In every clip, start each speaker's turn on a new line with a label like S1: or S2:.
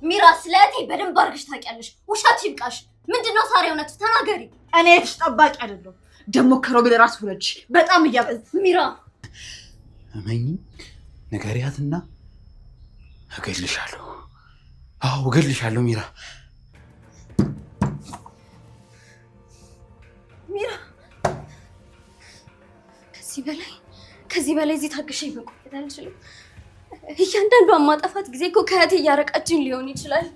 S1: ሚራ ስለቴ በደንብ አርግሽ ታውቂያለሽ። ውሻት ይብቃሽ። ምንድነው ሳሪ እውነቱ ተናገሪ።
S2: እኔ ተጠባቂ አይደለም። ደሞ ከሮቤል ራስ ወለች በጣም እያበዝ
S1: ሚራ
S3: እመኚ ነገሪያትና እገልሻለሁ። አዎ እገልሻለሁ ሚራ።
S1: ሚራ ከዚህ በላይ እዚህ ታግሼ መቆየት አልችልም። እያንዳንዱ ማጣፋት ጊዜ እኮ ከእህቴ እያረቃችን ሊሆን ይችላል።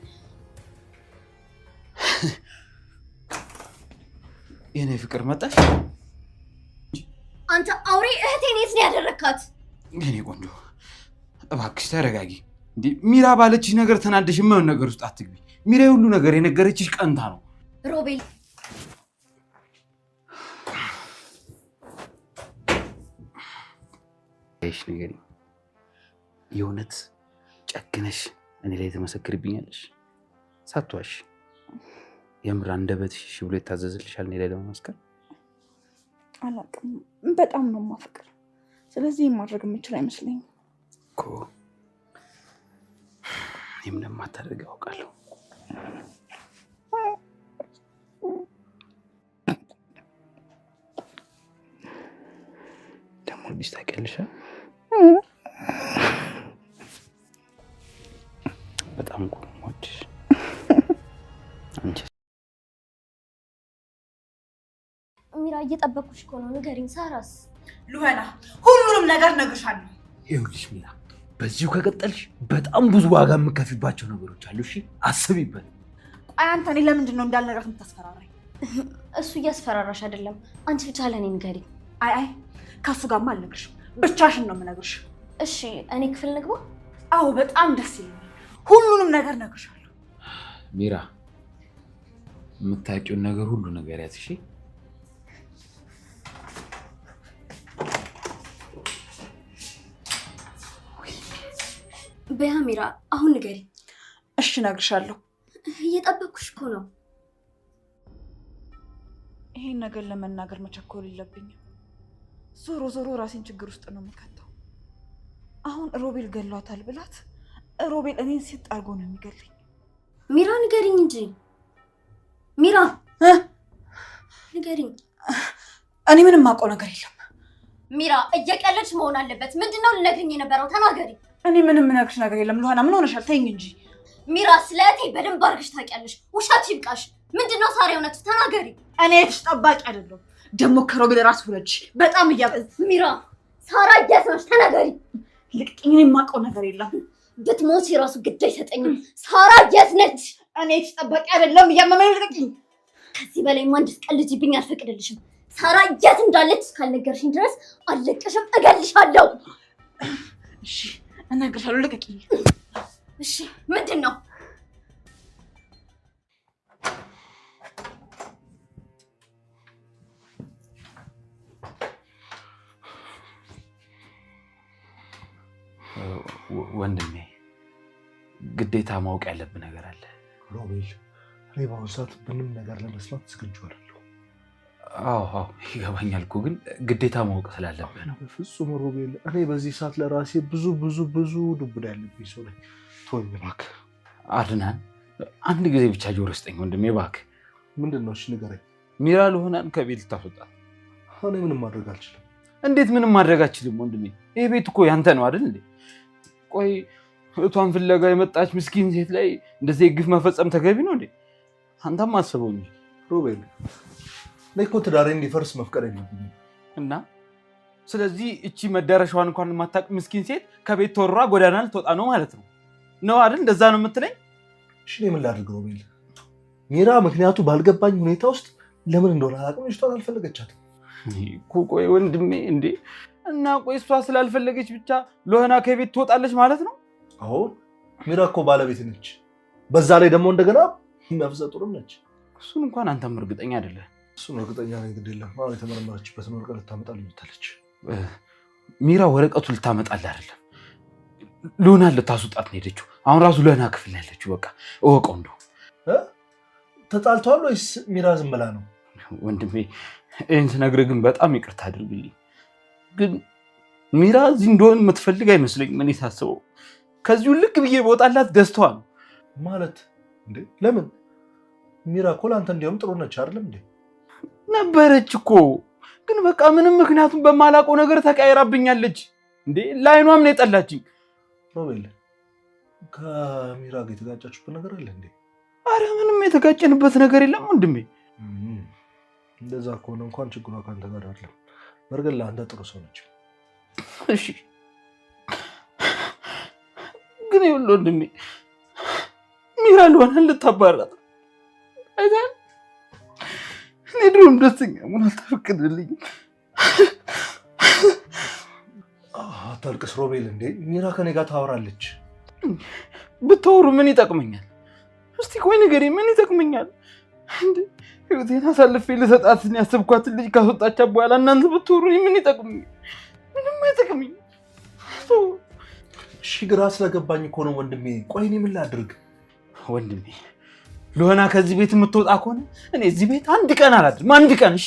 S3: የኔ ፍቅር መጣሽ?
S1: አንተ አውሬ እህቴን የት ነው ያደረካት?
S3: የኔ ቆንጆ እባክሽ ተረጋጊ። እንዴ ሚራ ባለችሽ ነገር ተናደሽ የማይሆን ነገር ውስጥ አትግቢ። ሚራ ሁሉ ነገር የነገረችሽ ቀንታ ነው።
S1: ሮቤል
S3: እሺ ንገሪ። የእውነት ጨክነሽ እኔ ላይ ተመሰክርብኛለሽ? ሳትዋሽ የምር አንደበትሽ እሺ ብሎ ይታዘዝልሻል እኔ ላይ ለመመስከር?
S2: አላውቅም፣ በጣም ነው የማፈቅር። ስለዚህ ማድረግ የምችል አይመስለኝም
S3: እኮ። እኔም እንደማታደርግ አውቃለሁ። ደግሞ ልጅ ታውቂያለሽ በጣም ቆሞች አንቺ
S1: ሚራ እየጠበኩሽ እኮ ነው። ንገሪኝ። ሳራስ?
S2: ሉሄና ሁሉንም ነገር ነግርሻለሁ።
S3: ይኸውልሽ ሚራ በዚሁ ከቀጠልሽ በጣም ብዙ ዋጋ የምከፍይባቸው ነገሮች አሉ። እሺ አስቢበት።
S2: ቆይ አንተ እኔ ለምንድን ነው እንዳልነግራት የምታስፈራራኝ?
S1: እሱ እያስፈራራሽ አይደለም። አንቺ ብቻ ለኔ ንገሪኝ።
S2: አይ ከሱ ጋርማ አልነግርሽም። ብቻሽን ነው የምነግርሽ።
S1: እሺ እኔ ክፍል ንግባ?
S2: አዎ በጣም ደስ ይለኛል። ሁሉንም ነገር ነግርሻለሁ።
S3: ሚራ የምታውቂውን ነገር ሁሉ ንገሪያት። እሺ
S1: በያ ሚራ አሁን ንገሪኝ።
S2: እሺ እነግርሻለሁ።
S1: እየጠበኩሽ እኮ ነው።
S2: ይሄን ነገር ለመናገር መቸኮል የለብኝም። ዞሮ ዞሮ ራሴን ችግር ውስጥ ነው የምከተው። አሁን ሮቤል ገሏታል ብላት ሮቤል እኔን ሲጥ አድርጎ ነው የሚገለኝ።
S1: ሚራ ንገሪኝ እንጂ ሚራ ንገሪኝ።
S2: እኔ ምንም የማውቀው ነገር የለም።
S1: ሚራ እየቀለድሽ መሆን አለበት። ምንድነው ልነግሪኝ የነበረው? ተናገሪ።
S2: እኔ ምንም የምነግርሽ ነገር የለም። ሉሃና ምን ሆነሻል? ተይኝ እንጂ።
S1: ሚራ ስለቴ በደንብ አድርግሽ ታውቂያለሽ። ውሻት ይብቃሽ። ምንድነው ሳሪ እውነቱ ተናገሪ።
S2: እኔ ተጠባቂ አይደለም። ደግሞ ከሮቤል ራስ ወለች በጣም እያበዝ
S1: ሚራ ሳራ እያሰማሽ ተናገሪ።
S2: ልቅኝ። እኔ የማውቀው ነገር የለም።
S1: ብትሞት የራሱ ግድ አይሰጠኝም። ሳራ የት ነች?
S2: እኔ ተጠባቂ አይደለም። እያመመኝ ልቅኝ።
S1: ከዚህ በላይ ማን እንድትቀልጂብኝ አልፈቅድልሽም። ሳራ የት እንዳለች እስካልነገርሽኝ ድረስ አልለቅሽም፣ እገልሻለሁ።
S2: እሺ እነግርሻለሁ። ልቅኝ።
S1: እሺ ምንድን ነው?
S3: ወንድሜ ግዴታ ማወቅ ያለብን ነገር አለ።
S4: ሮቤል እኔ በአሁኑ ሰዓት ምንም ነገር ለመስማት ዝግጁ አይደለሁ።
S3: አዎ ይገባኛል እኮ ግን ግዴታ ማወቅ ስላለብህ ነው።
S4: በፍጹም ሮቤል፣ እኔ በዚህ ሰዓት ለራሴ ብዙ ዱብዳ ያለብኝ ሰው ነኝ። ተወኝ እባክህ።
S3: አድናን አንድ ጊዜ ብቻ ጆሮ ስጠኝ ወንድሜ እባክህ።
S4: ምንድን ነው? እሺ ንገረኝ።
S3: ሚራ ልሆናን ከቤት ልታስወጣት?
S4: እኔ ምንም ማድረግ አልችልም።
S3: እንዴት ምንም ማድረግ አልችልም ወንድሜ? ይሄ ቤት እኮ ያንተ ነው አይደል እንዴ? ቆይ እህቷን ፍለጋ የመጣች ምስኪን ሴት ላይ እንደዚህ ግፍ መፈጸም ተገቢ ነው እንዴ? አንተም አስበው እንጂ
S4: ሮቤል። እኔ እኮ ትዳሬ እንዲፈርስ መፍቀድ የለብኝም።
S3: እና ስለዚህ እቺ መዳረሻዋን እንኳን የማታውቅ ምስኪን ሴት ከቤት ተወርራ ጎዳና ልትወጣ ነው ማለት ነው አይደል? እንደዛ ነው የምትለኝ?
S4: እሺ እኔ ምን ላድርግ ሮቤል? ሚራ ምክንያቱ ባልገባኝ ሁኔታ ውስጥ ለምን እንደሆነ አላውቅም፣ ልጅቷን አልፈለገቻትም።
S3: ቆይ ወንድሜ እንዴ እና ቆይ እሷ ስላልፈለገች ብቻ ሎህና ከቤት ትወጣለች ማለት ነው?
S4: አዎ ሚራ እኮ ባለቤት ነች። በዛ ላይ ደግሞ እንደገና ነፍሰ ጡርም ነች።
S3: እሱን እንኳን አንተም እርግጠኛ አይደለህ።
S4: እሱን እርግጠኛ ነኝ። ግድ የለም አሁን የተመረመረችበትን ወረቀት ልታመጣልኝ መጣለች።
S3: ሚራ ወረቀቱ ልታመጣልህ አይደለም ሎህና ልታስወጣት ነው ሄደችው። አሁን ራሱ ሎህና ክፍል ያለችው። በቃ እወቀው። እንደው
S4: ተጣልተዋል ወይስ ሚራ ዝም ብላ ነው?
S3: ወንድሜ ይህን ስነግርህ ግን በጣም ይቅርታ አድርግልኝ። ግን ሚራ እዚህ እንደሆን የምትፈልግ አይመስለኝም። እኔ ሳስበው ከዚሁ ልክ ብዬ በወጣላት ደስታዋ ነው።
S4: ማለት እንዴ? ለምን? ሚራ እኮ ለአንተ እንዲያውም ጥሩ ነች አይደለም እንዴ?
S3: ነበረች እኮ ግን በቃ ምንም ምክንያቱም በማላውቀው ነገር ተቀያይራብኛለች እንዴ። ላይኗም ነው የጠላችኝ።
S4: ሮቤል ከሚራ ጋር የተጋጫችሁበት ነገር አለ እንዴ?
S3: አረ ምንም የተጋጨንበት ነገር የለም ወንድሜ።
S4: እንደዛ ከሆነ እንኳን ችግሯ ካንተ ጋር አይደለም። በርግጥ ለአንተ ጥሩ ሰው ነች።
S3: እሺ ግን ይኸውልህ ወንድሜ ሚራ ለሆነ ልታባራት አይደል? እኔ ድሮም ደስተኛ መሆን አልተፈቀደልኝም።
S4: አታልቅስ ሮቤል። እንዴ ሚራ ከኔ ጋር ታወራለች።
S3: ብታወሩ ምን ይጠቅመኛል? እስቲ ቆይ ንገረኝ፣ ምን ይጠቅመኛል? እንዴ ህይወቴን አሳልፌ ልሰጣትን ያሰብኳትን ልጅ ካስወጣቻት በኋላ እናንተ ብትወሩ ምን ይጠቅመኛል? ምንም አይጠቅመኝም።
S4: እሺ ግራ ስለገባኝ እኮ ነው ወንድሜ። ቆይ እኔ ምን ላድርግ?
S3: ወንድሜ ሎና ከዚህ ቤት የምትወጣ ከሆነ እኔ እዚህ ቤት አንድ ቀን አላድርም። አንድ ቀን እሺ።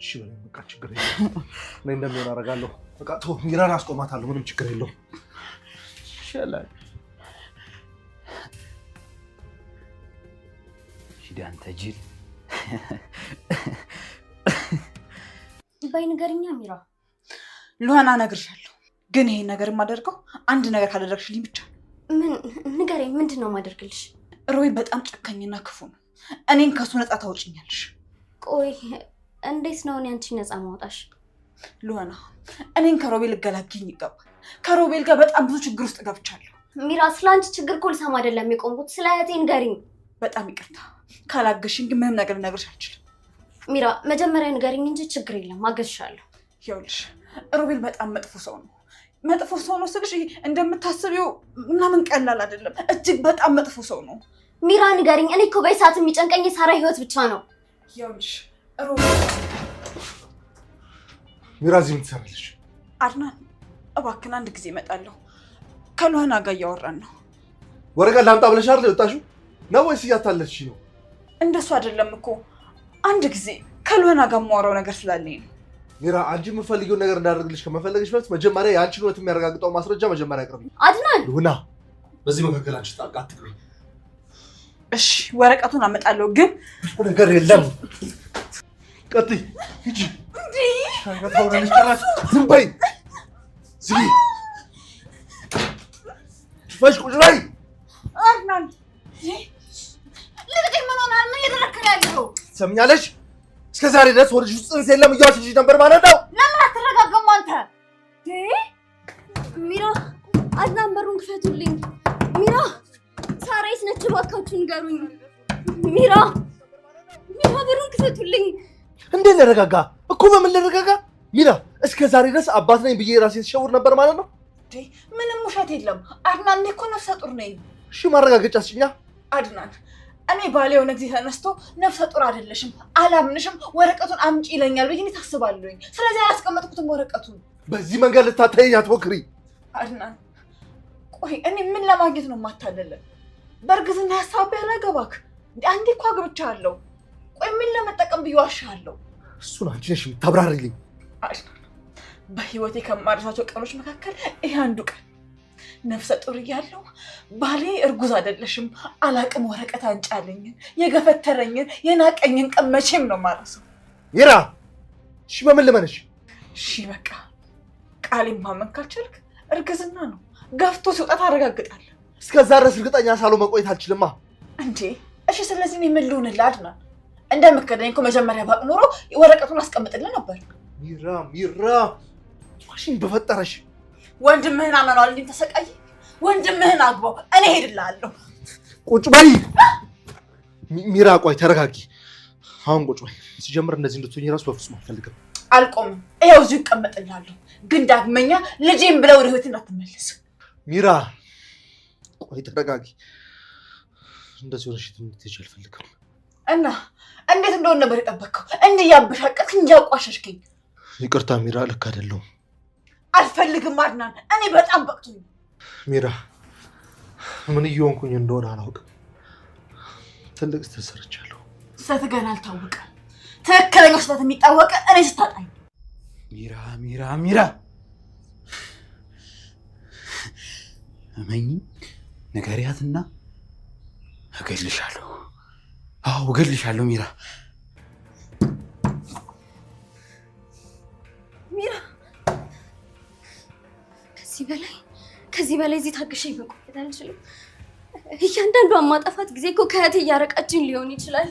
S4: እሺ በቃ ችግር የለውም። እኔ እንደሚሆን አደርጋለሁ። በቃ ተው፣ ሚራን አስቆማታለሁ። ምንም ችግር የለውም።
S3: ይሻላል። ሂድ አንተ ጅል።
S1: በይ ንገሪኛ ሚራ።
S2: ሉሃና እነግርሻለሁ፣ ግን ይሄን ነገር የማደርገው አንድ ነገር ካደረግሽልኝ ብቻ ነው።
S1: ምን ንገረኝ። ምንድን ነው የማደርግልሽ?
S2: ሮይ በጣም ጨካኝና ክፉ ነው። እኔን ከሱ ነፃ ታውጭኛለሽ።
S1: ቆይ እንዴት ነው እኔ አንቺን ነፃ ማውጣሽ?
S2: ሉሃና እኔን ከሮቤል ልገላግኝ ይገባል። ከሮቤል ጋር በጣም ብዙ ችግር ውስጥ ገብቻለሁ።
S1: ሚራ ስለ አንቺ ችግር እኮ ልሰማ አይደለም የቆምኩት፣ ስለ እህቴ ንገሪኝ።
S2: በጣም ይቅርታ፣ ካላገሽኝ ግን ምንም ነገር ልነግርሽ አልችልም።
S1: ሚራ መጀመሪያ ንገሪኝ እንጂ ችግር የለም አገዝሻለሁ።
S2: ይኸውልሽ ሮቤል በጣም መጥፎ ሰው ነው። መጥፎ ሰው ነው ስልሽ እንደምታስቢው ምናምን ቀላል አይደለም። እጅግ በጣም መጥፎ ሰው ነው።
S1: ሚራ ንገሪኝ። እኔ እኮ በሰዓት የሚጨንቀኝ የሳራ ህይወት ብቻ ነው።
S2: ይኸውልሽ ሮቤል።
S4: ሚራ እዚህ ምን ትሰራለች?
S2: አድናን እባክህን አንድ ጊዜ እመጣለሁ። ከሉሃና ጋር እያወራን ነው።
S4: ወረቀት ላምጣ ብለሽ አይደል የወጣሽው? ነው ወይስ እያታለልሽ ነው?
S2: እንደሱ አይደለም እኮ አንድ ጊዜ ከሉሃና ጋር የማወራው ነገር ስላለኝ ነው።
S4: ሚራ አንቺ የምፈልጊውን ነገር እንዳደርግልሽ ከመፈለግሽ በፊት መጀመሪያ የአንቺን እውነት የሚያረጋግጠው ማስረጃ መጀመሪያ አቅርቢ።
S1: አድናን
S4: ሉሃና በዚህ መካከል አንቺ ጣልቃ አትግቢ።
S2: እሺ ወረቀቱን አመጣለሁ፣ ግን
S4: ነገር የለም። ቀጥይ ሂጂ። ዝም በይ። ዝጊ። ፈሽ ቁጭ በይ።
S2: አድናን ልቅጤ ምን ሆናል? ምን እየተረከለ ያለው
S4: ትሰምኛለሽ? እስከ ዛሬ ድረስ ወደ ልጅ ጽንስ የለም እያልሽ ነበር ማለት ነው።
S2: ለምን አትረጋገሙ አንተ?
S1: ሚራ አድናን በሩን ክፈቱልኝ። ሚራ ሳራ የት ነች? እባካችሁ ንገሩኝ። ሚራ በሩን ክፈቱልኝ።
S4: እንዴት ልረጋጋ እኮ? በምን ልረጋጋ? ሚራ እስከ ዛሬ ድረስ አባት ነኝ ብዬ ራሴ ተሸውር ነበር ማለት ነው።
S2: ምንም ውሸት የለም አድናን። እኔ እኮ ነፍሰ ጡር ነኝ።
S4: እሺ ማረጋገጫ ስጭኛ።
S2: አድናን እኔ ባሌ የሆነ ጊዜ ተነስቶ ነፍሰ ጡር አይደለሽም፣ አላምንሽም፣ ወረቀቱን አምጪ ይለኛል ብዬ እኔ ታስባለሁኝ። ስለዚህ አላስቀመጥኩትም ወረቀቱን።
S4: በዚህ መንገድ ልታታይኝ አትሞክሪ
S2: አድናን። ቆይ እኔ ምን ለማግኘት ነው የማታለለን? በእርግዝና ሀሳብ ያላገባክ አንዴ እኮ አግብቻለሁ። ቆይ ምን ለመጠቀም ብዬ ዋሻለሁ?
S4: እሱን አንቺ ነሽ የምታብራሪልኝ።
S2: አድናን በህይወቴ ከማረሳቸው ቀኖች መካከል ይሄ አንዱ ቀን ነፍሰ ጡር እያለሁ ባሌ እርጉዝ አይደለሽም አላቅም ወረቀት አንጫለኝን የገፈተረኝን የናቀኝን ቀን መቼም ነው ማረሰው።
S4: ሚራ እሺ በምን ልመንሽ?
S2: እሺ በቃ ቃሌን ማመን ካልቻልክ እርግዝና ነው፣ ገፍቶ ሲወጣ ታረጋግጣለህ።
S4: እስከዛ ድረስ እርግጠኛ ሳልሆን መቆየት አልችልማ።
S2: እንዴ እሺ ስለዚህ እኔ ምን ልሁንልህ አድናን? እንደምከደኝ እኮ መጀመሪያ ባቅ ኖሮ ወረቀቱን አስቀምጥልህ ነበር።
S4: ሚራ ማሽን በፈጠረሽ
S2: ወንድምህን አመኗል። እንዴት ተሰቃይ? ወንድምህን አግባው፣ እኔ ሄድልሃለሁ።
S4: ቁጭ በይ ሚራ። ቆይ ተረጋጊ። አሁን ቁጭ በይ። ሲጀምር እንደዚህ እንድትሆኝ ራሱ በፍጹም አልፈልግም።
S2: አልቆምም። ይኸው እዚሁ እቀመጥልሃለሁ፣ ግን ዳግመኛ ልጄን ብለው ወደ ህይወት እንዳትመለስ።
S4: ሚራ ቆይ ተረጋጊ። እንደዚህ ሆነሽ እንድትሄጂ አልፈልግም።
S2: እና እንዴት እንደሆነ ነበር የጠበቅከው? እንዲህ እያበሻቀጥክ እንጂ አቋሸሽከኝ።
S4: ይቅርታ ሚራ፣ ልክ አይደለሁም።
S2: አልፈልግም አድናን፣ እኔ በጣም በቅቶኝ።
S4: ሚራ ምን እየሆንኩኝ እንደሆነ አላውቅም። ትልቅ ስህተት ሰርቻለሁ።
S2: ስህተት ገና አልታወቀም። ትክክለኛው ስህተት የሚታወቀ እኔ ስታጣኝ።
S3: ሚራ እመኚ፣ ንገሪያትና እገልሻለሁ። አዎ እገልሻለሁ ሚራ።
S1: ሚራ ከዚህ በላይ እዚህ ታግሼ መቆየት አልችልም። እያንዳንዷን ማጠፋት ጊዜ እኮ ከእህቴ እያረቀችኝ ሊሆን ይችላል።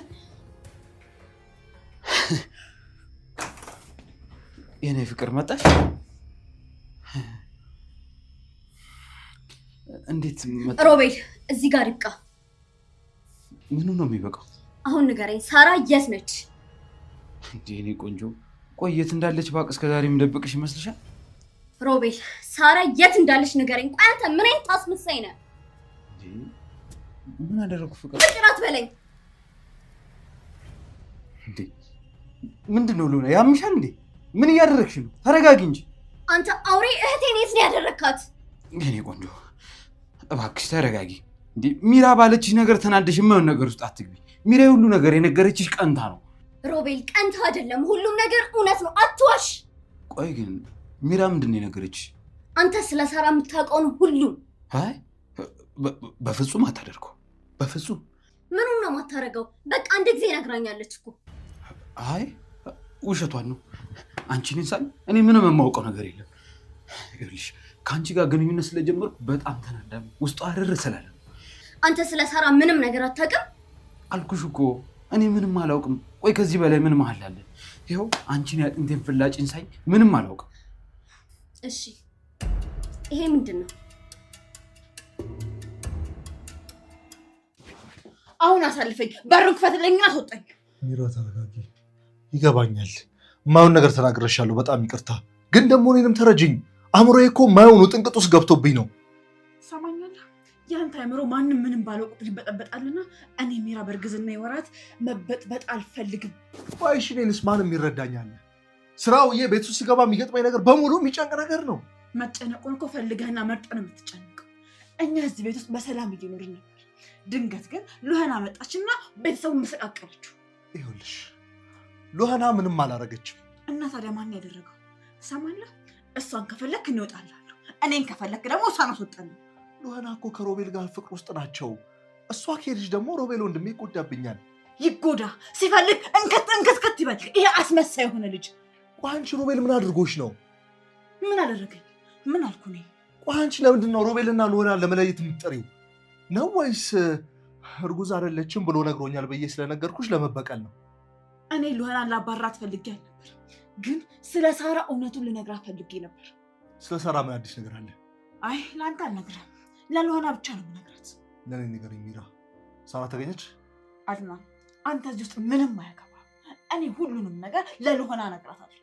S3: የኔ ፍቅር መጣሽ? እንዴት መጣ?
S1: ሮቤል እዚህ ጋር ይብቃ።
S3: ምኑ ነው የሚበቃው?
S1: አሁን ንገረኝ፣ ሳራ የት ነች?
S3: እንዴ የኔ ቆንጆ፣ ቆይ የት እንዳለች ባቅ እስከዛሬ የምደብቅሽ ይመስልሻል?
S1: ሮቤል ሳራ የት እንዳለች ንገረኝ። ቆይ አንተ ምን አይነት አስመሳይ ነህ?
S3: ምን አደረኩ ፍቅር?
S1: ፍቅራት በለኝ።
S3: እንዴ ምንድነው ሉና? ያምሻል እንዴ? ምን እያደረግሽ ነው? ተረጋጊ እንጂ
S1: አንተ አውሬ! እህቴን የት ነው ያደረካት?
S3: የኔ ቆንጆ እባክሽ ተረጋጊ። እንዴ ሚራ ባለችሽ ነገር ተናደሽ የማይሆን ነገር ውስጥ አትግቢ። ሚራ ሁሉ ነገር የነገረችሽ ቀንታ ነው።
S1: ሮቤል ቀንታ አይደለም፣ ሁሉም ነገር እውነት ነው። አትዋሽ።
S3: ቆይ ግን ሚራ ምንድን ነው የነገረችሽ?
S1: አንተ ስለ ሳራ የምታውቀውን ሁሉ።
S3: አይ በፍጹም አታደርገው፣ በፍጹም።
S1: ምኑን ነው የማታደርገው? በቃ አንድ ጊዜ ነግራኛለች እኮ።
S3: አይ ውሸቷን ነው። አንቺን ሳይ እኔ ምንም የማውቀው ነገር የለም። ይኸውልሽ ከአንቺ ጋር ግንኙነት ስለጀመርኩ በጣም ተናዳሚ፣ ውስጧ አርር ስላለ።
S1: አንተ ስለ ሳራ ምንም ነገር አታውቅም
S3: አልኩሽ እኮ። እኔ ምንም አላውቅም። ቆይ ከዚህ በላይ ምን መሀል አለ? ይኸው አንቺን ያጥንቴን ፍላጭን ሳይ ምንም አላውቅም።
S1: እሺ ይሄ ምንድን ነው?
S2: አሁን አሳልፈኝ፣ በሩን ክፈትልኝና አስወጣኝ።
S4: ሚራ ተረጋጊ። ይገባኛል፣ ማየውን ነገር ተናግረሻለሁ። በጣም ይቅርታ፣ ግን ደግሞ እኔንም ተረጅኝ። አእምሮዬ እኮ ማየውን ጥንቅጥ ውስጥ ገብቶብኝ ነው።
S2: ሰማኛለህ? ያንተ አእምሮ ማንም ምንም ባለው ቁጥር ይበጠበጣልና እኔ ሚራ በእርግዝና ወራት መበጥበጥ አልፈልግም።
S4: እሺ እኔንስ ማንም ይረዳኛል? ስራው ቤት ውስጥ ሲገባ የሚገጥመኝ ነገር በሙሉ የሚጨንቅ ነገር ነው።
S2: መጨነቁን እኮ ፈልገህና መርጠህ ነው የምትጨነቀው። እኛ እዚህ ቤት ውስጥ በሰላም እየኖርን ነበር። ድንገት ግን ሉሃና መጣችና ቤተሰቡን መሰቃቀለችው።
S4: ይኸውልሽ ሉሃና ምንም አላረገችም።
S2: እና ታዲያ ማን ያደረገው? ሰማለህ? እሷን ከፈለክ እንወጣላለሁ፣ እኔን ከፈለክ ደግሞ እሷን አስወጣለሁ።
S4: ሉሃና እኮ ከሮቤል ጋር ፍቅር ውስጥ ናቸው። እሷ ከሄድሽ ደግሞ ሮቤል ወንድሜ ይጎዳብኛል።
S2: ይጎዳ ሲፈልግ እንከት ይበል። ይሄ አስመሳይ የሆነ ልጅ።
S4: ቆይ አንቺ ሮቤል ምን አድርጎሽ ነው?
S2: ምን አደረገኝ? ምን አልኩ እኔ?
S4: ቆይ አንቺ ለምንድን ነው ሮቤልና ሉሃናን ለመለየት የምትጠሪው ነው? ወይስ እርጉዝ አይደለችም ብሎ ነግሮኛል ብዬ ስለነገርኩሽ ለመበቀል ነው?
S2: እኔ ሉሃናን ላባራት ፈልጌ አልነበር፣ ግን ስለ ሳራ እውነቱን ልነግራት ፈልጌ ነበር።
S4: ስለ ሳራ ምን አዲስ ነገር አለ?
S2: አይ ለአንተ አልነግርህም፣ ለሉሃና ብቻ ነው የምነግራት።
S4: ለእኔ ንገረኝ ሚራ፣ ሳራ ተገኘች?
S2: አድናን አንተ እዚህ ውስጥ ምንም አያገባም። እኔ ሁሉንም ነገር ለሉሃና እነግራታለሁ።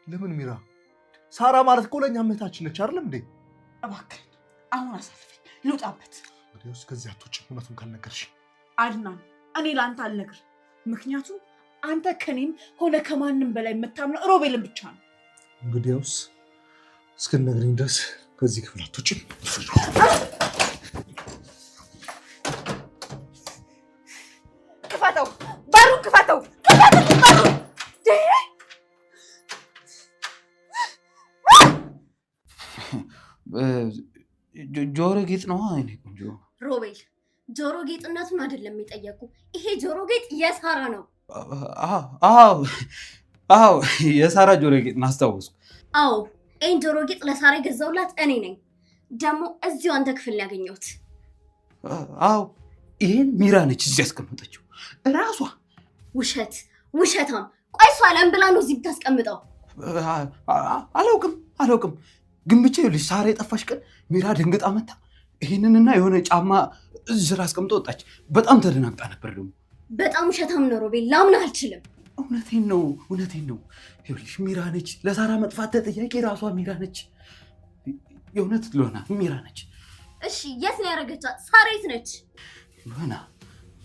S4: ለምን ሚራ? ሳራ ማለት እኮ ለእኛ እህታችን ነች አይደለም እንዴ?
S2: እባክህን አሁን አሳልፈኝ ልውጣበት።
S4: እንግዲያውስ ከዚህ አትወጪ እውነቱን ካልነገርሽ።
S2: አድናን እኔ ለአንተ አልነግርም፣ ምክንያቱም አንተ ከኔም ሆነ ከማንም በላይ የምታምነው ሮቤልን ብቻ ነው።
S4: እንግዲያውስ እስክትነግሪኝ ድረስ ከዚህ ክፍል አትወጪ።
S2: ክፈተው፣ በሩን ክፈተው፣ ክፈተው በሩን።
S3: ጆሮ ጌጥ ነው አይኔ ቆንጆ።
S1: ሮቤል ጆሮ ጌጥነቱን አይደለም የጠየቁ። ይሄ ጆሮ ጌጥ የሳራ ነው።
S3: አዎ የሳራ ጆሮ ጌጥ ነው፣ አስታወስኩ።
S1: አዎ ይህን ጆሮ ጌጥ ለሳራ የገዛውላት እኔ ነኝ። ደግሞ እዚሁ አንተ ክፍል ያገኘሁት።
S3: አዎ ይሄን ሚራ ነች እዚህ ያስቀምጠችው እራሷ።
S1: ውሸታም። ቆይ እሷ ለምን ብላ ነው እዚህ ብታስቀምጠው?
S3: አላውቅም ግን ብቻ ይኸውልሽ ሳራ የጠፋሽ ቀን ሚራ ደንግጣ መታ ይሄንንና የሆነ ጫማ እዚህ ስራ አስቀምጦ ወጣች። በጣም ተደናግጣ ነበር። ደግሞ በጣም
S1: ውሸታም ነው ሮቤል፣ ላምንህ አልችልም።
S3: እውነቴን ነው። ይኸውልሽ ሚራ ነች ለሳራ መጥፋት ተጠያቂ ራሷ ሚራ ነች። የእውነት ሉሃና ሚራ ነች።
S1: እሺ የት ነው ያደረገቻት? ሳራ የት ነች?
S3: ሉሃና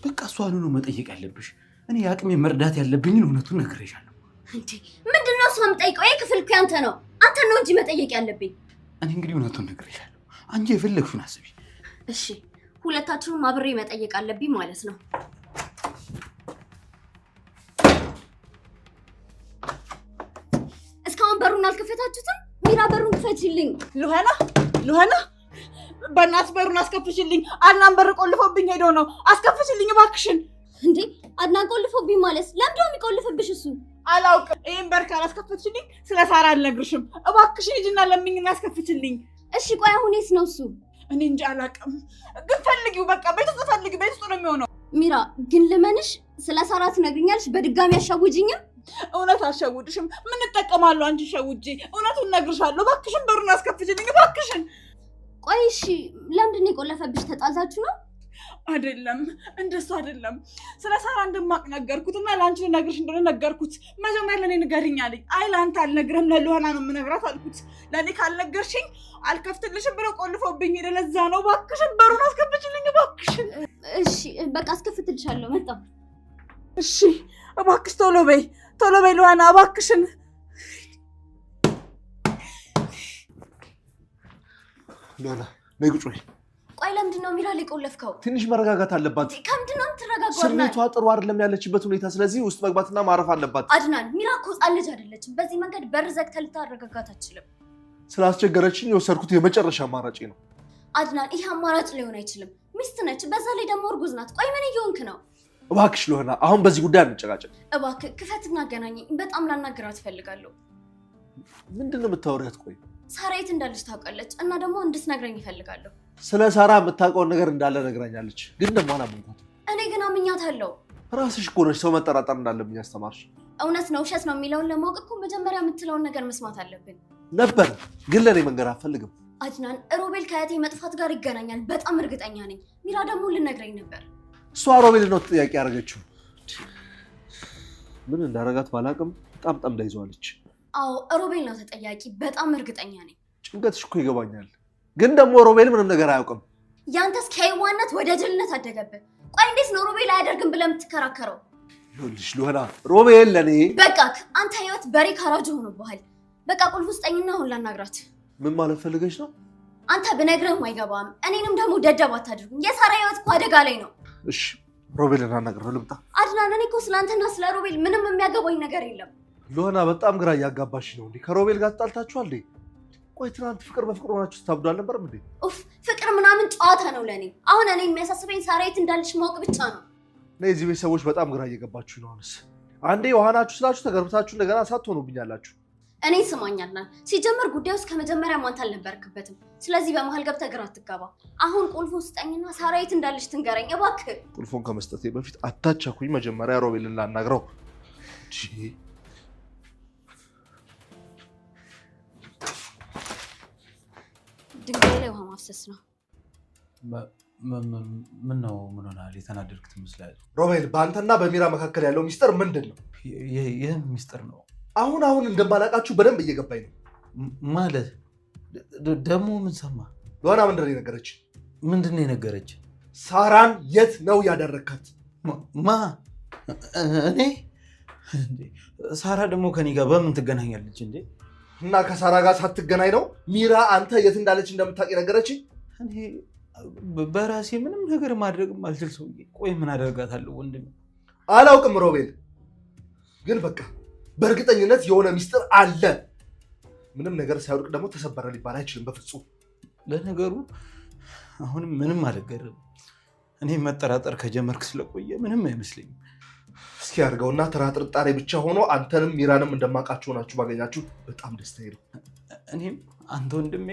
S3: በቃ እሷን ነው መጠየቅ ያለብሽ። እኔ የአቅሜ መርዳት ያለብኝን እውነቱን ነግሬሻለሁ።
S1: እንዴ ምንድነው እሷ የምጠይቀው? ይሄ ክፍል እኮ ያንተ ነው። አንተ ነው እንጂ መጠየቅ ያለብኝ።
S3: እኔ እንግዲህ እውነቱን ነግሬሻለሁ። አንቺ የፈለግሽውን አስቢ።
S1: እሺ ሁለታችሁም አብሬ መጠየቅ አለብኝ ማለት ነው። እስካሁን በሩን አልከፈታችሁትም? ሚራ በሩን ክፈችልኝ።
S2: ሉሃና በእናትሽ በሩን አስከፍችልኝ። አድናን በር ቆልፎብኝ ሄዶ ነው። አስከፍችልኝ እባክሽን።
S1: እንዴ አድናን ቆልፎብኝ ማለት ለምንድን ነው የሚቆልፍብሽ እሱ?
S2: አላውቅም። ይሄን በር ካላስከፍችልኝ ስለ ሳራ አልነግርሽም። እባክሽን ሂጂና ለምኝና አስከፍችልኝ።
S1: እሺ ቆይ አሁን የት ነው እሱ?
S2: እኔ እንጂ አላውቅም። ግን ፈልጊው፣ በቃ ቤት ውስጥ ፈልጊው። ቤት ውስጥ ነው የሚሆነው።
S1: ሚራ ግን ልመንሽ፣ ስለ ሳራ ትነግሪኛለሽ? በድጋሚ አሻውጂኝም?
S2: እውነት አልሸውድሽም። ምን እጠቀማለሁ አንቺ ሸውጄ? እውነቱን እነግርሻለሁ። እባክሽን በሩን አስከፍችልኝ እባክሽን።
S1: ቆይ እሺ ለምንድን ነው የቆለፈብሽ? ተጣልታችሁ ነው?
S2: አይደለም፣ እንደሱ አይደለም። ስለ ሳራ እንደማቅ ነገርኩትና ለአንቺ ልነግርሽ እንደሆነ ነገርኩት። መጀመሪያ ለእኔ ንገሪኝ አለኝ። አይ ለአንተ አልነግርህም ለሉሃና ነው የምነግራት አልኩት። ለእኔ ካልነገርሽኝ አልከፍትልሽም ብሎ ቆልፎብኝ ሄደ። ለዛ ነው። እባክሽን በሩን አስከፍችልኝ እባክሽን።
S1: እሺ በቃ አስከፍትልሻለሁ። መጣሁ።
S2: እሺ እባክሽ ቶሎ በይ ሉሃና እባክሽን።
S4: ሉሃና ነይ ቁጭ በይ።
S1: ቆይ ለምንድን ነው ሚራ የቆለፍከው?
S4: ትንሽ መረጋጋት አለባት።
S1: ከምንድን ነው የምትረጋጋው?
S4: ስሜቷ ጥሩ አይደለም ያለችበት ሁኔታ። ስለዚህ ውስጥ መግባትና ማረፍ አለባት።
S1: አድናን ሚራ እኮ ሕፃን ልጅ አይደለችም። በዚህ መንገድ በር ዘግተህ ልታረጋጋት አትችልም።
S4: ስላስቸገረችኝ የወሰድኩት የመጨረሻ አማራጭ ነው።
S1: አድናን ይህ አማራጭ ሊሆን አይችልም። ሚስት ነች፣ በዛ ላይ ደግሞ እርጉዝ ናት። ቆይ ምን እየሆንክ ነው?
S4: እባክሽ ሉሃና አሁን በዚህ ጉዳይ አንጨቃጨቅ።
S1: እባክህ ክፈትና አገናኘኝ። በጣም ላናግራት እፈልጋለሁ።
S4: ምንድን ነው የምታወሪያት? ቆይ
S1: ሳራ የት እንዳለች ታውቃለች እና ደግሞ እንድትነግረኝ እፈልጋለሁ።
S4: ስለ ሳራ የምታውቀውን ነገር እንዳለ ነግራኛለች፣ ግን ደግሞ አላመንኳትም።
S1: እኔ ግን አምኛታለሁ።
S4: ራስሽ እኮ ነሽ ሰው መጠራጠር እንዳለብኝ ያስተማርሽ።
S1: እውነት ነው ውሸት ነው የሚለውን ለማወቅ እኮ መጀመሪያ የምትለውን ነገር መስማት አለብን
S4: ነበር፣ ግን ለእኔ መንገር አትፈልግም።
S1: አድናን ሮቤል ከእህቴ መጥፋት ጋር ይገናኛል፣ በጣም እርግጠኛ ነኝ። ሚራ ደግሞ ልነግረኝ ነበር።
S4: እሷ ሮቤል ነው ጥያቄ ያደረገችው። ምን እንዳረጋት ባላቅም በጣም ጠምዳ ይዘዋለች።
S1: አዎ ሮቤል ነው ተጠያቂ፣ በጣም እርግጠኛ ነኝ።
S4: ጭንቀትሽ እኮ ይገባኛል፣ ግን ደግሞ ሮቤል ምንም ነገር አያውቅም።
S1: ያንተስ ከይዋነት ወደ ጅልነት አደገብህ። ቆይ እንዴት ነው ሮቤል አያደርግም ብለህ የምትከራከረው?
S4: ይኸውልሽ ሉሃና ሮቤል ለእኔ
S1: በቃ አንተ ህይወት በሬ ካራጅ ሆኖብሃል። በቃ ቁልፍ ውስጠኝና አሁን ላናግራት።
S4: ምን ማለት ፈልገሽ ነው?
S1: አንተ ብነግርህም አይገባም። እኔንም ደግሞ ደደብ አታድርጉኝ። የሳራ ህይወት እኮ አደጋ ላይ ነው።
S4: እሺ ሮቤልን አናግረው ልምጣ።
S1: አድናን እኔ እኮ ስለአንተና ስለ ሮቤል ምንም የሚያገባኝ ነገር የለም።
S4: ሉሃና በጣም ግራ እያጋባሽ ነው። እንዴ ከሮቤል ጋር ተጣልታችኋል እንዴ? ቆይ ትናንት ፍቅር በፍቅር ሆናችሁ ስታብዱ አልነበረም እንዴ?
S1: ኡፍ ፍቅር ምናምን ጨዋታ ነው ለእኔ። አሁን እኔ የሚያሳስበኝ ሳራ የት እንዳለች ማወቅ ብቻ ነው።
S4: እነዚህ ቤተሰቦች በጣም ግራ እየገባችሁ ነው። አሁንስ አንዴ ውሃናችሁ ስላችሁ ተገርብታችሁ እንደገና ሳትሆኑብኛላችሁ።
S1: እኔ ስማኛልና ሲጀመር ጉዳዩ ውስጥ ከመጀመሪያ አንተ አልነበርክበትም። ስለዚህ በመሀል ገብተህ ግራ አትጋባ። አሁን ቁልፉን ስጠኝና ሳራ የት እንዳለች ትንገረኝ እባክህ።
S4: ቁልፉን ከመስጠቴ በፊት አታቻኩኝ። መጀመሪያ ሮቤልን ላናግረው።
S1: ድንጋይ ላይ ውሃ ማፍሰስ ነው።
S3: ምን ነው? ምን ሆናል? የተናደድክ ትመስላለህ።
S4: ሮቤል በአንተና በሚራ መካከል ያለው ሚስጥር ምንድን ነው?
S3: ይህም ሚስጥር ነው።
S4: አሁን እንደማላውቃችሁ በደንብ እየገባኝ ነው።
S3: ማለት ደግሞ ምን ሰማ?
S4: ሉሃና ምንድን ነው የነገረች?
S3: ምንድን ነው የነገረች?
S4: ሳራን የት ነው ያደረካት?
S3: ማ? እኔ? ሳራ ደግሞ ከኔ ጋር በምን ትገናኛለች እንዴ?
S4: እና ከሳራ ጋር ሳትገናኝ ነው ሚራ አንተ የት እንዳለች እንደምታውቅ ነገረችኝ።
S3: እኔ በራሴ ምንም ነገር ማድረግም አልችል ሰውዬ። ቆይ ምን አደርጋታለሁ ወንድሜ?
S4: አላውቅም ሮቤል፣ ግን በቃ በእርግጠኝነት የሆነ ሚስጥር አለ። ምንም ነገር ሳይወድቅ ደግሞ ተሰበረ ሊባል አይችልም በፍጹም።
S3: ለነገሩ አሁንም ምንም አልገርም። እኔ መጠራጠር ከጀመርክ ስለቆየ ምንም አይመስለኝም።
S4: እስኪ አድርገውና ተራ ጥርጣሬ ብቻ ሆኖ አንተንም ሚራንም እንደማውቃችሁ ሆናችሁ ባገኛችሁ በጣም ደስታዬ ነው።
S3: እኔም አንተ ወንድሜ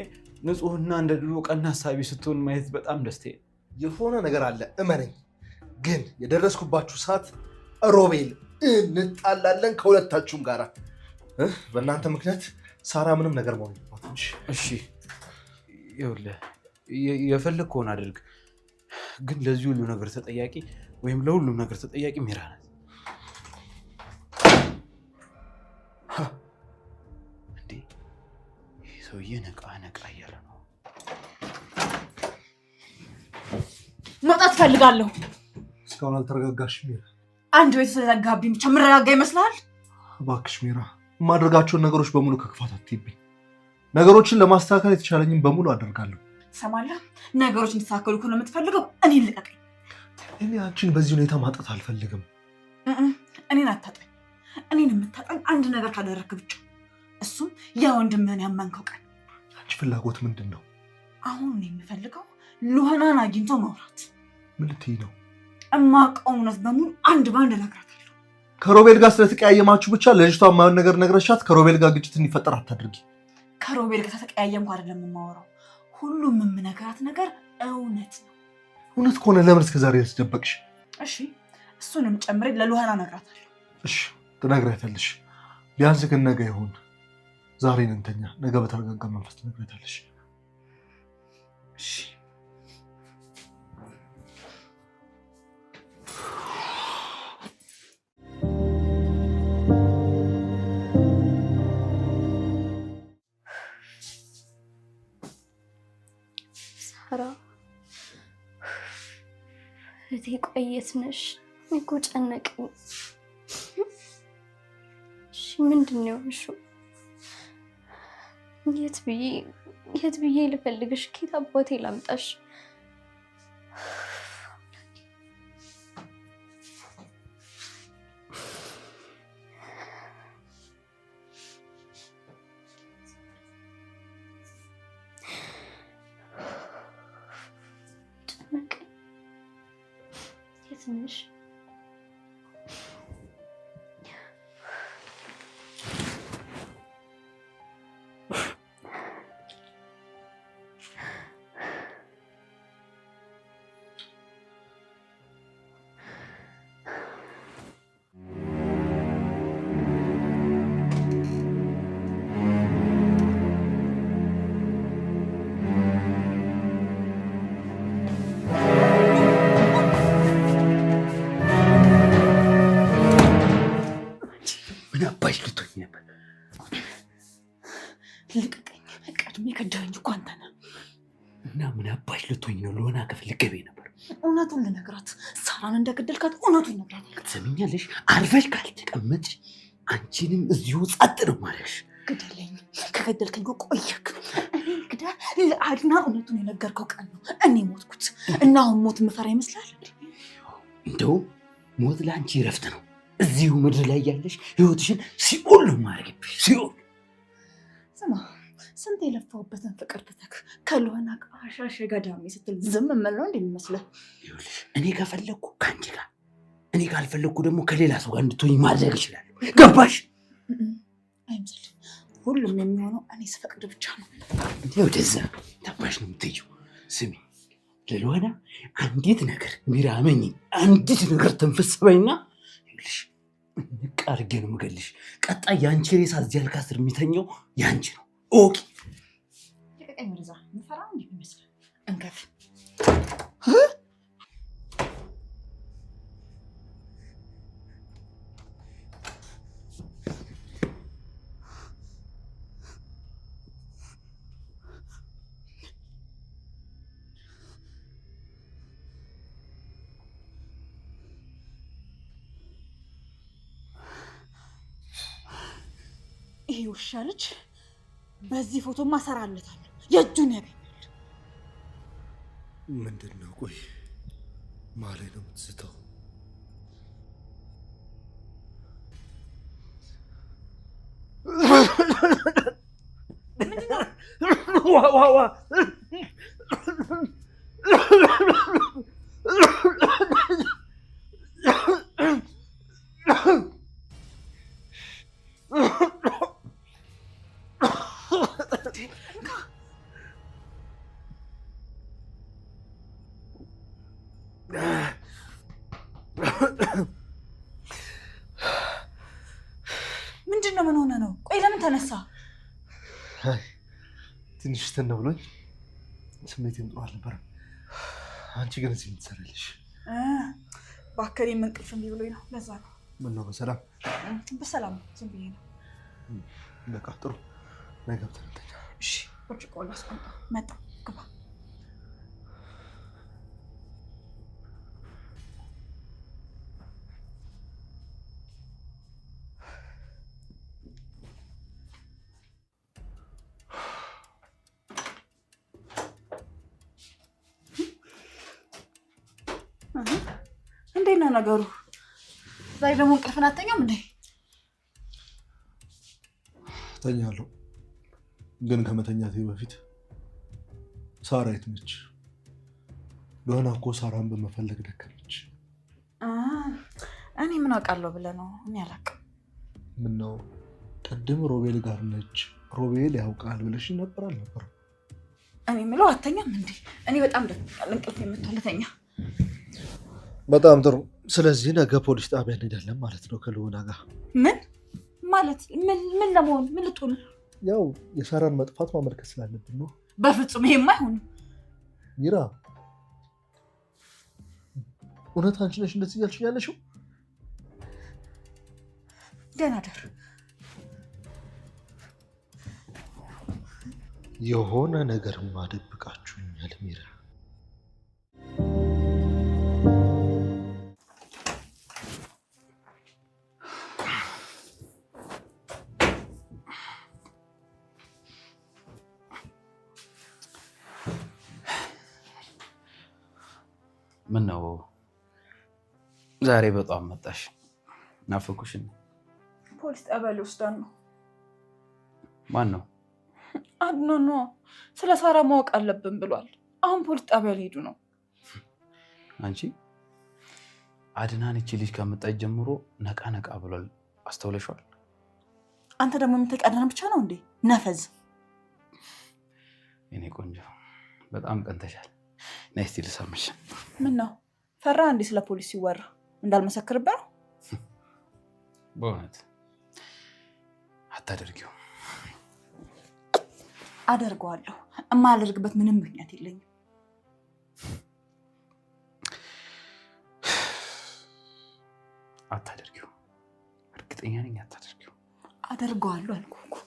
S3: ንጹሕና እንደ ድሮ ቀና ሀሳቢ ስትሆን ማየት በጣም ደስታዬ ነው።
S4: የሆነ ነገር አለ እመነኝ። ግን የደረስኩባችሁ ሰዓት ሮቤል እንጣላለን ከሁለታችሁም ጋራ። በእናንተ ምክንያት ሳራ ምንም ነገር መሆን የለባትም።
S3: እሺ ይኸውልህ የፈለግከውን አድርግ፣ ግን ለዚህ ሁሉ ነገር ተጠያቂ ወይም ለሁሉም ነገር ተጠያቂ ሚራ ናት። እንዴ ይህ ሰውዬ ነቃ እያለ ነው።
S2: መውጣት እፈልጋለሁ።
S4: እስካሁን አልተረጋጋሽም ሚራ?
S2: አንድ ቤት ስለዘጋብኝ ብቻ የምረጋጋ ይመስልሃል?
S4: እባክሽ ሚራ፣ የማደርጋቸውን ነገሮች በሙሉ ከክፋት አትይብኝ። ነገሮችን ለማስተካከል የተቻለኝም በሙሉ አደርጋለሁ።
S2: ትሰማለህ? ነገሮች እንዲስተካከሉ ከሆነ የምትፈልገው እኔን ልቀቀኝ።
S4: እኔ አንቺን በዚህ ሁኔታ ማጣት አልፈልግም።
S2: እኔን አታጣኝ። እኔን የምታጣኝ አንድ ነገር ካደረግክ ብቻ፣ እሱም ያ ወንድምህን ያመንከው ቀን።
S4: አንቺ ፍላጎት ምንድን ነው?
S2: አሁን ነው የሚፈልገው ሉሃናን አግኝቶ ማውራት።
S4: ምን ልትይ ነው?
S2: እማውቀው እውነት በሙሉ አንድ ባንድ እነግራታለሁ።
S4: ከሮቤል ጋር ስለተቀያየማችሁ ብቻ ለልጅቷ የማይሆን ነገር ነግረሻት ከሮቤል ጋር ግጭት እንዲፈጠር አታድርጊ።
S2: ከሮቤል ጋር ተቀያየምኩ አይደለም የማወራው። ሁሉም የምነግራት ነገር እውነት ነው።
S4: እውነት ከሆነ ለምን እስከ ዛሬ ያስደበቅሽ?
S2: እሺ እሱንም ጨምሬ ለሉሃና እነግራታለሁ።
S4: እሺ ትነግሪያታለሽ። ቢያንስ ግን ነገ ይሁን። ዛሬ እንተኛ፣ ነገ በተረጋጋ መንፈስ ትነግሪያታለሽ።
S2: እሺ
S1: ሳራ እቴ ቆየት ነሽ እኮ ጨነቀኝ። እሺ ምንድን ነው የሆንሽው? የት ብዬ ልፈልግሽ? ከየት አባቴ ላምጣሽ? ጨነቀኝ። የት ነሽ?
S2: ልቀቀኝ። ቀድሜ ከዳኸኝ እኮ አንተ ነህ።
S3: እና ምን አባሽ ልትሆኝ ነው? ሉሃና ክፍል ልትገቢ ነበር።
S2: እውነቱን ልነግራት፣ ሳራን እንደገደልካት እውነቱን እነግራታለሁ።
S3: ትሰሚኛለሽ? አርፈሽ ካልተቀመጥሽ አንቺንም እዚሁ ጸጥ ነው ማለሽ።
S2: ግደለኝ። ከገደልከኝ ቆየክ። እኔ ግዳ ለአድና እውነቱን የነገርከው ቀን ነው እኔ ሞትኩት። እና አሁን ሞት የምፈራ ይመስላል?
S3: እንደውም ሞት ለአንቺ እረፍት ነው። እዚሁ ምድር ላይ ያለሽ ህይወትሽን ሲኦል ነው ማድረግብሽ። ሲኦል
S2: ስማ፣ ስንት የለፋሁበትን ፍቅር ትተክ ከሉሃና አሻሽ ገዳሜ ስትል ዝም የምለው እንደሚመስልህ?
S3: ይኸውልሽ እኔ ከፈለግኩ ከአንቺ ጋር፣ እኔ ካልፈለግኩ ደግሞ ከሌላ ሰው ጋር እንድትሆኝ ማድረግ እችላለሁ። ገባሽ?
S2: አይመስልም። ሁሉም የሚሆነው እኔ ስፈቅድ ብቻ ነው።
S3: ወደዛ ታባሽ ነው የምትይው። ስሚ ለሉሃና አንዲት ነገር ሚራመኝ አንዲት ነገር ተንፈስበኝና ይኸውልሽ ንቅ አድርጌ ነው የምገልሽ። ቀጣይ የአንቺ ሬሳ እዚህ አልጋ ስር የሚተኘው የአንቺ ነው። ኦኬ
S2: ልቀቀኝ። ወደዛ ምፈራ እንደሚመስልህ እንከፍ ይሄ ውሻ ልጅ በዚህ ፎቶ ማሰራለታለሁ። የእጁን ያገኛል።
S4: ምንድን ነው? ቆይ ማላይ ነው የምትስተው? ዋ
S2: ምንድን ነው? ምን ሆነ ነው? ቆይ ለምን ተነሳ?
S4: ትንሽ ስተን ብሎኝ ስሜቴም ጥሩ አልነበረም። አንቺ ግን እዚህ የምትሰሪልሽ?
S2: ባከሪ እንቅልፍ እምቢ ብሎኝ ነው። ለዛ ነው።
S4: ምን ነው? በሰላም
S2: በሰላም ዝም ብዬ ነው።
S4: በቃ ጥሩ ነገ ገብተን እንተኛ።
S2: እሺ ብርጭቆ ላስቀምጣ። መጣ ግባ። እንዴት ነው ነገሩ? ዛሬ ደግሞ እንቅልፍን አተኛም እንዴ?
S4: ተኛለሁ፣ ግን ከመተኛቴ በፊት ሳራ የት ነች? ሎና እኮ ሳራን በመፈለግ ደከመች።
S2: እኔ ምን አውቃለሁ ብለህ ነው? እኔ አላውቅም።
S4: ምነው ቅድም ሮቤል ጋር ነች፣ ሮቤል ያውቃል ብለሽ ነበር አልነበረም?
S2: እኔ የምለው አተኛም እንዴ? እኔ በጣም ደክሞኛል፣ እንቅልፍ የምትለተኛ።
S4: በጣም ጥሩ። ስለዚህ ነገ ፖሊስ ጣቢያ እንሄዳለን ማለት ነው ከሎና ጋር።
S2: ምን ማለት? ምን ለመሆን? ምን ልትሆን?
S4: ያው የሳራን መጥፋት ማመልከት ስላለብን ነው።
S2: በፍጹም ይሄማ አይሆንም
S4: ሚራ። እውነት አንቺ ነሽ እንደዚህ እያልሽኝ ያለሽው?
S2: ደህና ደር።
S4: የሆነ ነገር ማደብቃችሁኛል ሚራ።
S3: ምን ነው ዛሬ በጣም መጣሽ? ናፈኩሽ?
S2: ፖሊስ ጣቢያ ሊወስዳን ነው።
S3: ማን ነው?
S2: አድኖ ነው። ስለ ሳራ ማወቅ አለብን ብሏል። አሁን ፖሊስ ጣቢያ ሊሄዱ ነው።
S3: አንቺ አድናን እቺ ልጅ ከመጣች ጀምሮ ነቃ ነቃ ብሏል። አስተውለሽዋል?
S2: አንተ ደግሞ የምትቀደን ብቻ ነው እንዴ? ነፈዝ።
S3: የኔ ቆንጆ በጣም ቀንተሻል። ነይ እስቲ ልሳምሽ።
S2: ምን ነው ፈራ እንዴ? ስለ ፖሊስ ሲወራ እንዳልመሰክርበት?
S3: በእውነት አታደርጊው።
S2: አደርገዋለሁ። እማላደርግበት ምንም ምክንያት የለኝም።
S3: አታደርጊው። እርግጠኛ ነኝ አታደርጊው።
S2: አደርገዋለሁ አልኩህ እኮ።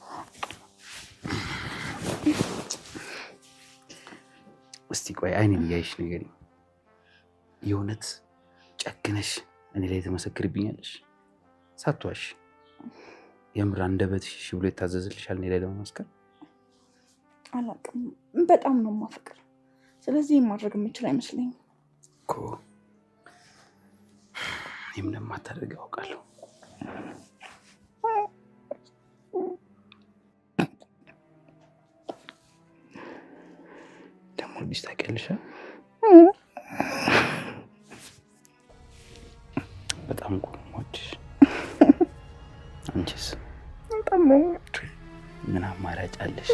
S3: እስቲ ቆይ አይኔን እያይሽ ንገሪኝ። የእውነት ጨክነሽ እኔ ላይ ተመሰክርብኛለሽ? ሳትዋሽ የምር አንደበትሽ እሺ ብሎ ይታዘዝልሻል እኔ ላይ ለመመስከር?
S2: አላውቅም። በጣም ነው የማፈቅር። ስለዚህ ማድረግ የምችል አይመስለኝም
S3: እኮ። እኔም እንደማታደርግ አውቃለሁ። ደግሞ ልጅ ታውቂያለሽ፣ በጣም እኮ ነው የምወድሽ። አንቺስ?
S2: በጣም ነው የምወድሽ።
S3: ምን አማራጭ አለሽ?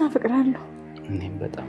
S2: አፈቅራለሁ።
S3: እኔም በጣም